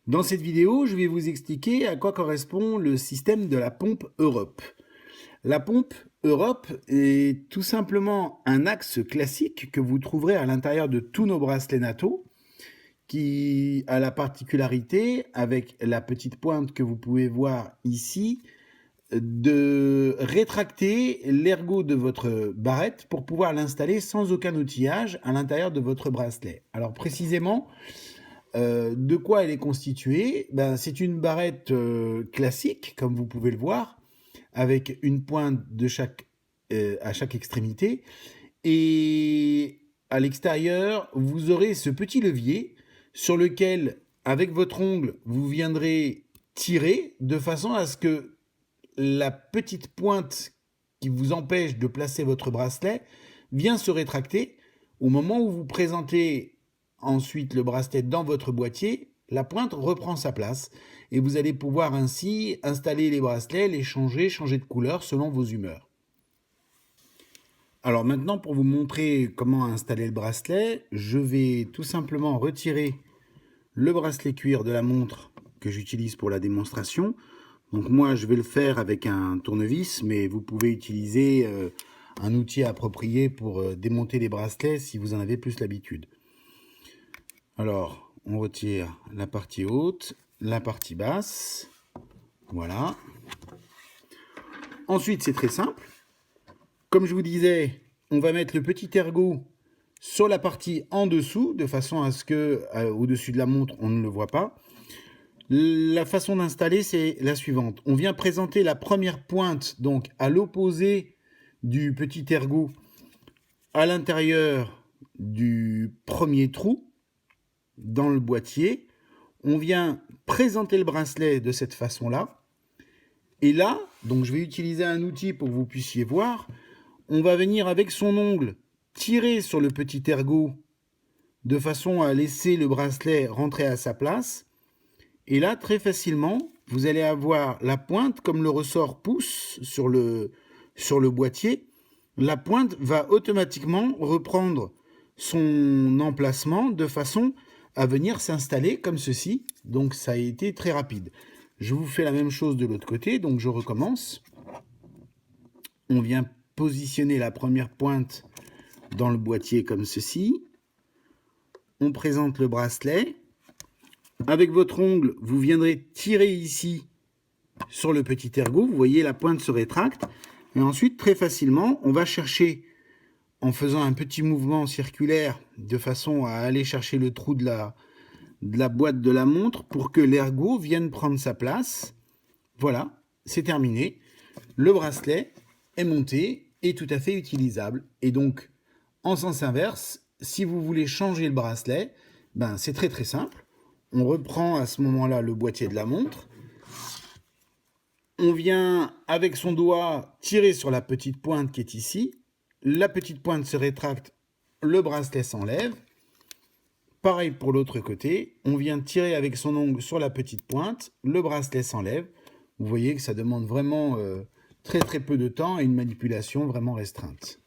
Dans cette vidéo, je vais vous expliquer à quoi correspond le système de la pompe Europe. La pompe Europe est tout simplement un axe classique que vous trouverez à l'intérieur de tous nos bracelets NATO, qui a la particularité, avec la petite pointe que vous pouvez voir ici, de rétracter l'ergot de votre barrette pour pouvoir l'installer sans aucun outillage à l'intérieur de votre bracelet. Alors précisément, de quoi elle est constituée? C'est une barrette classique, comme vous pouvez le voir, avec une pointe à chaque extrémité. Et à l'extérieur, vous aurez ce petit levier sur lequel, avec votre ongle, vous viendrez tirer de façon à ce que la petite pointe qui vous empêche de placer votre bracelet vient se rétracter. Au moment où vous présentez ensuite le bracelet dans votre boîtier, la pointe reprend sa place et vous allez pouvoir ainsi installer les bracelets, les changer de couleur selon vos humeurs. Alors maintenant, pour vous montrer comment installer le bracelet, je vais tout simplement retirer le bracelet cuir de la montre que j'utilise pour la démonstration. Donc moi, je vais le faire avec un tournevis, mais vous pouvez utiliser un outil approprié pour démonter les bracelets si vous en avez plus l'habitude. Alors, on retire la partie haute, la partie basse. Voilà. Ensuite, c'est très simple. Comme je vous disais, on va mettre le petit ergot sur la partie en dessous, de façon à ce que, au-dessus de la montre, on ne le voit pas. La façon d'installer, c'est la suivante. On vient présenter la première pointe, donc à l'opposé du petit ergot, à l'intérieur du premier trou, dans le boîtier. On vient présenter le bracelet de cette façon-là. Et là, donc je vais utiliser un outil pour que vous puissiez voir. On va venir avec son ongle tirer sur le petit ergot de façon à laisser le bracelet rentrer à sa place. Et là, très facilement, vous allez avoir la pointe, comme le ressort pousse sur le boîtier, la pointe va automatiquement reprendre son emplacement de façon à venir s'installer comme ceci. Donc ça a été très rapide. Je vous fais la même chose de l'autre côté, donc je recommence. On vient positionner la première pointe dans le boîtier comme ceci. On présente le bracelet. Avec votre ongle, vous viendrez tirer ici sur le petit ergot. Vous voyez, la pointe se rétracte. Et ensuite, très facilement, on va chercher, en faisant un petit mouvement circulaire, de façon à aller chercher le trou de la boîte de la montre pour que l'ergot vienne prendre sa place. Voilà, c'est terminé. Le bracelet est monté et tout à fait utilisable. Et donc, en sens inverse, si vous voulez changer le bracelet, c'est très très simple. On reprend à ce moment-là le boîtier de la montre. On vient, avec son doigt, tirer sur la petite pointe qui est ici. La petite pointe se rétracte, le bracelet s'enlève. Pareil pour l'autre côté. On vient tirer avec son ongle sur la petite pointe, le bracelet s'enlève. Vous voyez que ça demande vraiment très très peu de temps et une manipulation vraiment restreinte.